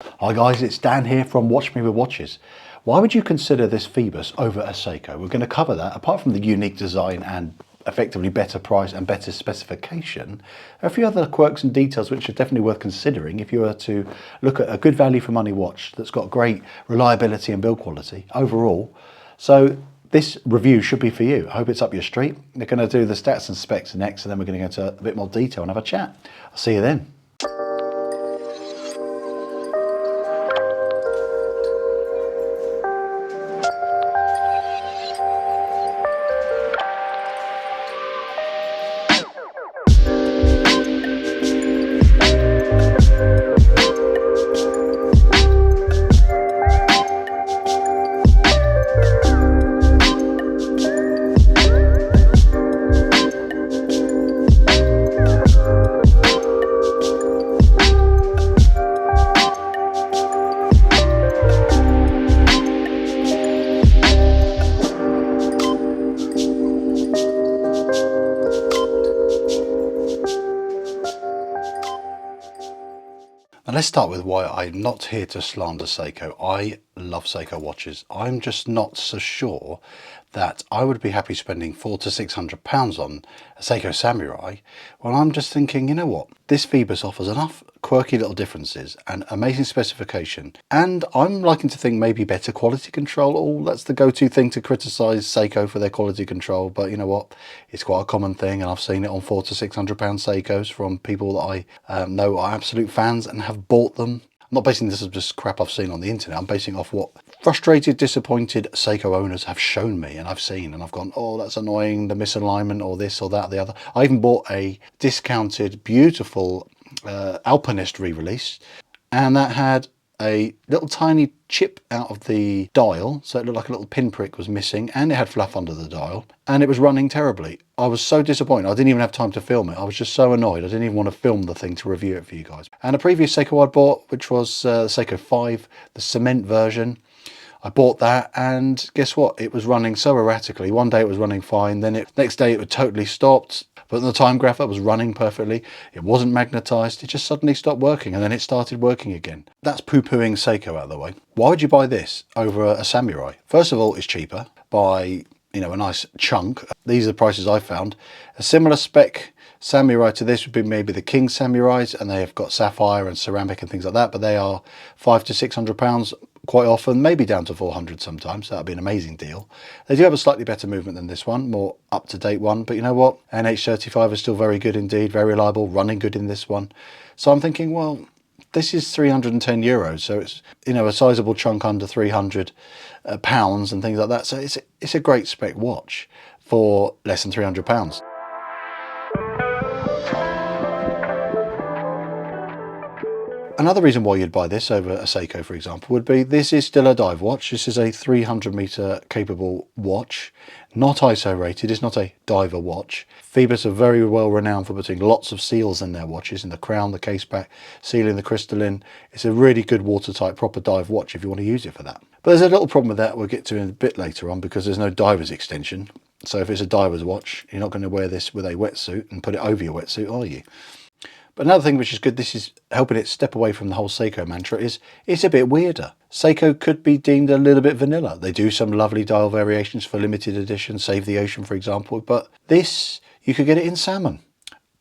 Hi guys, it's Dan here from Watch Me with Watches. Why would you consider this Phoibos over a Seiko? We're going to cover that. Apart from the unique design and effectively better price and better specification, a few other quirks and details which are definitely worth considering if you were to look at a good value for money watch that's got great reliability and build quality overall. So this review should be for you. I hope it's up your street. We're going to do the stats and specs next, and then we're going to go into a bit more detail and have a chat. I'll see you then. And let's start with why I'm not here to slander Seiko. I love Seiko watches. I'm just not so sure that I would be happy spending £400 to £600 on a Seiko Samurai. Well, I'm just thinking, you know what? This Phoibos offers enough quirky little differences and amazing specification. And I'm liking to think maybe better quality control. Oh, that's the go-to thing to criticise Seiko for their quality control. But you know what? It's quite a common thing, and I've seen it on £400 to £600 Seikos from people that I know are absolute fans and have bought them. I'm not basing this on just crap I've seen on the internet. I'm basing off what frustrated, disappointed Seiko owners have shown me and I've seen, and I've gone, oh, that's annoying, the misalignment or this or that, the other. I even bought a discounted, beautiful Alpinist re-release, and that had a little tiny chip out of the dial, so it looked like a little pinprick was missing, and it had fluff under the dial, and it was running terribly. I was so disappointed. I didn't even have time to film it. I was just so annoyed. I didn't even want to film the thing to review it for you guys. And a previous Seiko I bought, which was the Seiko 5, the cement version, I bought that, and guess what? It was running so erratically. One day it was running fine, then next day it would totally stopped. But the time graph was running perfectly. It wasn't magnetized. It just suddenly stopped working, and then it started working again. That's poo-pooing Seiko out of the way. Why would you buy this over a Samurai? First of all, it's cheaper by, you know, a nice chunk. These are the prices I found. A similar spec Samurai to this would be maybe the King Samurais, and they have got sapphire and ceramic and things like that, but they are £500 to £600 quite often, maybe down to 400 sometimes. That'd be an amazing deal. They do have a slightly better movement than this one, more up-to-date one, but you know what? NH35 is still very good indeed, very reliable, running good in this one. So I'm thinking, well, this is €310, so it's, you know, a sizable chunk under 300 pounds and things like that. So it's a great spec watch for less than £300. Another reason why you'd buy this over a Seiko, for example, would be this is still a dive watch. This is a 300 meter capable watch, not ISO rated. It's not a diver watch. Phoibos are very well renowned for putting lots of seals in their watches, in the crown, the case back, sealing the crystalline. It's a really good watertight, proper dive watch if you want to use it for that. But there's a little problem with that we'll get to in a bit later on, because there's no diver's extension. So if it's a diver's watch, you're not going to wear this with a wetsuit and put it over your wetsuit, are you? But another thing which is good, this is helping it step away from the whole Seiko mantra, is it's a bit weirder. Seiko could be deemed a little bit vanilla. They do some lovely dial variations for limited edition, Save the Ocean, for example, but this, you could get it in salmon.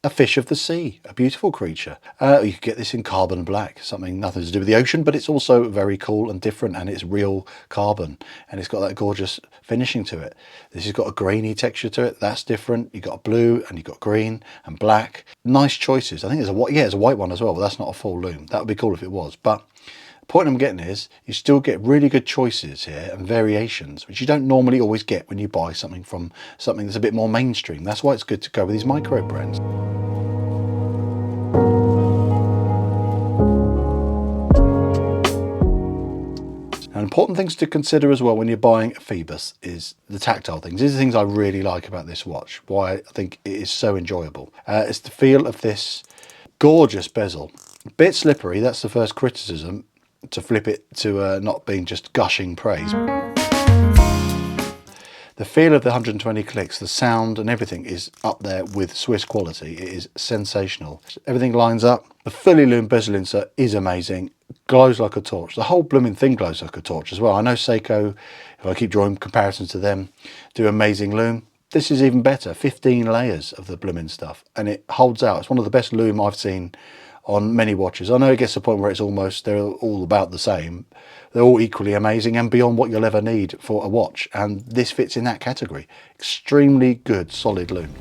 A fish of the sea, a beautiful creature. You could get this in carbon black, something nothing to do with the ocean, but it's also very cool and different, and it's real carbon, and it's got that gorgeous finishing to it. This has got a grainy texture to it. That's different. You've got blue, and you've got green and black. Nice choices. I think there's a white, yeah, there's a white one as well, but that's not a full loom. That would be cool if it was. But the point I'm getting is you still get really good choices here and variations, which you don't normally always get when you buy something from something that's a bit more mainstream. That's why it's good to go with these micro brands. Now, important things to consider as well when you're buying a Phoibos is the tactile things. These are the things I really like about this watch, why I think it is so enjoyable. It's the feel of this gorgeous bezel. A bit slippery, that's the first criticism, to flip it to not being just gushing praise. The feel of the 120 clicks, the sound and everything is up there with Swiss quality. It is sensational. Everything lines up. The fully lume bezel insert is amazing. Glows like a torch. The whole blooming thing glows like a torch as well. I know Seiko, if I keep drawing comparisons to them, do amazing lume. This is even better. 15 layers of the blooming stuff, and it holds out. It's one of the best lume I've seen on many watches. I know it gets to the point where it's almost, they're all about the same. They're all equally amazing and beyond what you'll ever need for a watch, and this fits in that category. Extremely good, solid lume.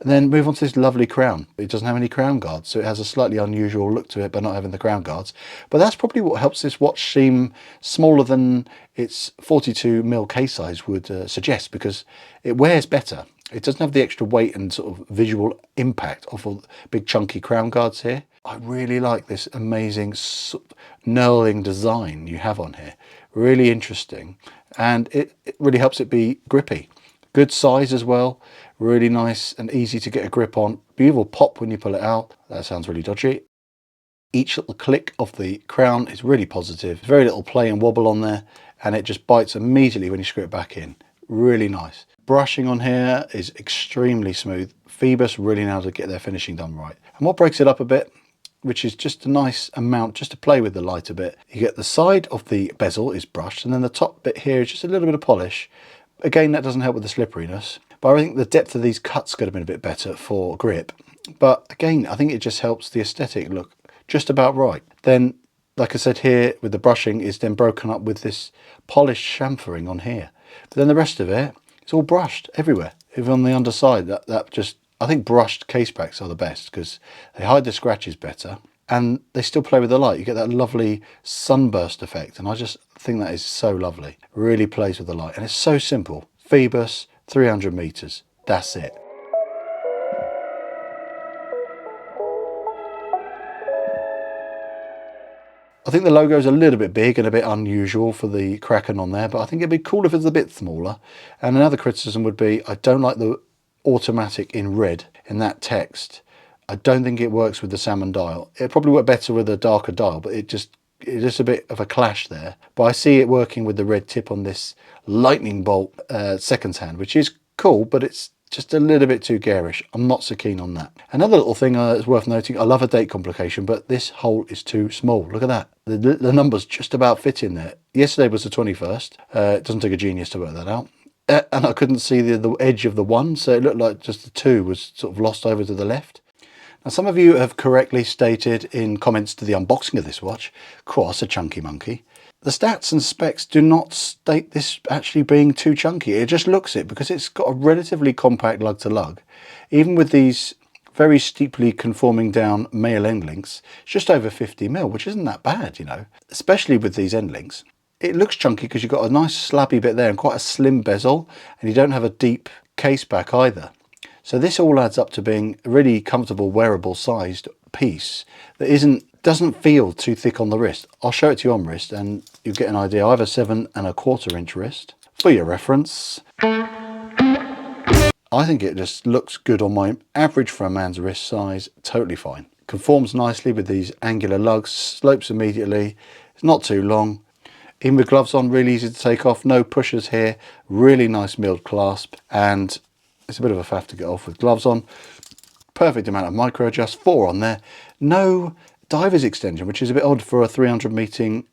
And then move on to this lovely crown. It doesn't have any crown guards, so it has a slightly unusual look to it by not having the crown guards. But that's probably what helps this watch seem smaller than its 42mm case size would suggest, because it wears better. It doesn't have the extra weight and sort of visual impact of all the big chunky crown guards here. I really like this amazing knurling design you have on here. Really interesting, and it really helps it be grippy. Good size as well, really nice and easy to get a grip on. Beautiful pop when you pull it out. That sounds really dodgy. Each little click of the crown is really positive. Very little play and wobble on there, and it just bites immediately when you screw it back in. Really nice. Brushing on here is extremely smooth. Phoibos really know how to get their finishing done right. And what breaks it up a bit, which is just a nice amount just to play with the light a bit, you get the side of the bezel is brushed, and then the top bit here is just a little bit of polish. Again, that doesn't help with the slipperiness, but I think the depth of these cuts could have been a bit better for grip. But again, I think it just helps the aesthetic look just about right. Then, like I said here, with the brushing is then broken up with this polished chamfering on here. But then the rest of it, it's all brushed everywhere, even on the underside. That just, I think brushed case backs are the best because they hide the scratches better and they still play with the light. You get that lovely sunburst effect, and I just think that is so lovely. Really plays with the light, and it's so simple. Phoibos, 300 meters, that's it. I think the logo is a little bit big and a bit unusual for the Kraken on there, but I think it'd be cool if it's a bit smaller. And another criticism would be, I don't like the automatic in red in that text. I don't think it works with the salmon dial. It probably work better with a darker dial, but it's just a bit of a clash there. But I see it working with the red tip on this lightning bolt seconds hand, which is cool, but it's just a little bit too garish. I'm not so keen on that. Another little thing that's worth noting, I love a date complication, but this hole is too small. Look at that. The numbers just about fit in there. Yesterday was the 21st. It doesn't take a genius to work that out. And I couldn't see the edge of the 1, so it looked like just the 2 was sort of lost over to the left. Now, some of you have correctly stated in comments to the unboxing of this watch, "Cross a chunky monkey." The stats and specs do not state this actually being too chunky. It just looks it because it's got a relatively compact lug to lug. Even with these very steeply conforming down male end links, it's just over 50mm, which isn't that bad, you know, especially with these end links. It looks chunky because you've got a nice slabby bit there and quite a slim bezel, and you don't have a deep case back either. So this all adds up to being a really comfortable, wearable sized piece that doesn't feel too thick on the wrist. I'll show it to you on wrist and you get an idea. I have a 7¼ inch wrist for your reference. I think it just looks good on my average for a man's wrist size. Totally fine. Conforms nicely with these angular lugs, slopes immediately. It's not too long. Even with gloves on, really easy to take off. No pushers here. Really nice milled clasp, and it's a bit of a faff to get off with gloves on. Perfect amount of micro adjust, 4 on there. No diver's extension, which is a bit odd for a 300 meeting.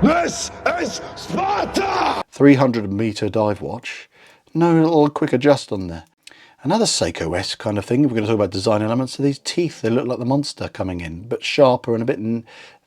This is Sparta! 300 meter dive watch. No little quick adjust on there. Another Seiko-esque kind of thing. We're going to talk about design elements. So these teeth, they look like the monster coming in, but sharper and a bit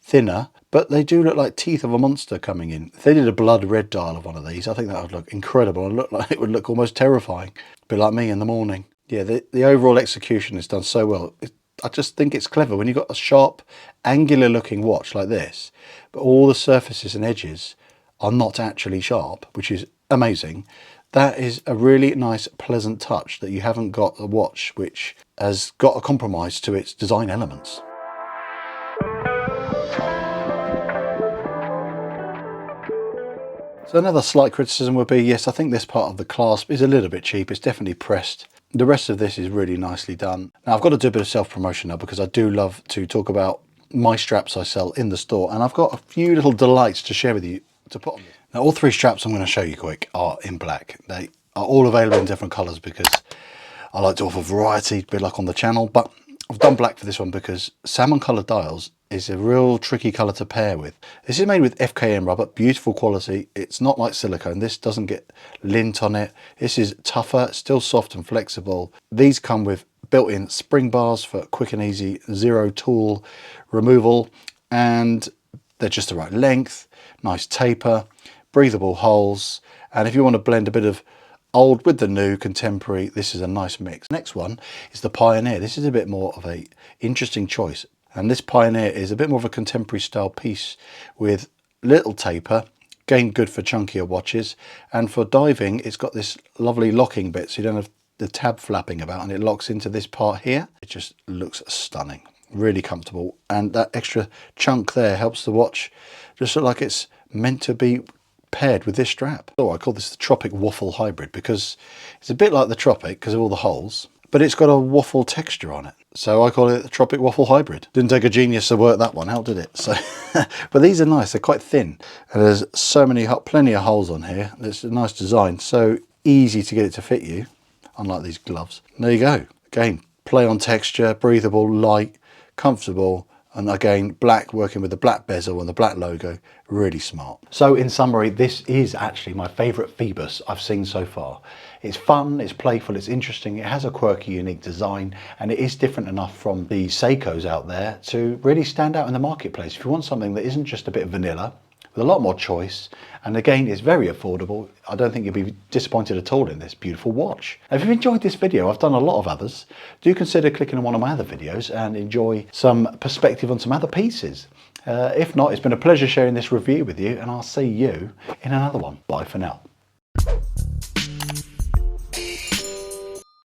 thinner. But they do look like teeth of a monster coming in. If they did a blood red dial of one of these, I think that would look incredible and look like it would look almost terrifying. A bit like me in the morning. Yeah, the overall execution is done so well. I just think it's clever when you've got a sharp, angular looking watch like this, but all the surfaces and edges are not actually sharp, which is amazing. That is a really nice, pleasant touch that you haven't got a watch which has got a compromise to its design elements. So another slight criticism would be, yes, I think this part of the clasp is a little bit cheap. It's definitely pressed. The rest of this is really nicely done. Now I've got to do a bit of self-promotion now because I do love to talk about my straps I sell in the store, and I've got a few little delights to share with you to put on. Now all three straps I'm going to show you quick are in black. They are all available in different colours because I like to offer variety, a bit like on the channel, but I've done black for this one because salmon coloured dials is a real tricky colour to pair with. This is made with FKM rubber, beautiful quality. It's not like silicone. This doesn't get lint on it. This is tougher, still soft and flexible. These come with built-in spring bars for quick and easy zero tool removal, and they're just the right length, nice taper, breathable holes, and if you want to blend a bit of old with the new contemporary, this is a nice mix. Next one is the Pioneer. This is a bit more of a interesting choice, and this Pioneer is a bit more of a contemporary style piece with little taper, again good for chunkier watches, and for diving it's got this lovely locking bit so you don't have the tab flapping about, and it locks into this part here. It just looks stunning, really comfortable, and that extra chunk there helps the watch just look like it's meant to be paired with this strap. So I call this the Tropic Waffle Hybrid because it's a bit like the Tropic because of all the holes, but it's got a waffle texture on it. So I call it the Tropic Waffle Hybrid. Didn't take a genius to work that one out, did it? So, but these are nice. They're quite thin, and there's so many, plenty of holes on here. It's a nice design, so easy to get it to fit you, unlike these gloves. And there you go. Again, play on texture, breathable, light, comfortable, and again, black, working with the black bezel and the black logo, really smart. So in summary, this is actually my favourite Phoibos I've seen so far. It's fun, it's playful, it's interesting, it has a quirky, unique design, and it is different enough from the Seikos out there to really stand out in the marketplace. If you want something that isn't just a bit of vanilla, with a lot more choice, and again it's very affordable, I don't think you'll be disappointed at all in this beautiful watch. Now, if you've enjoyed this video, I've done a lot of others, do consider clicking on one of my other videos and enjoy some perspective on some other pieces. If not, it's been a pleasure sharing this review with you, and I'll see you in another one. Bye for now.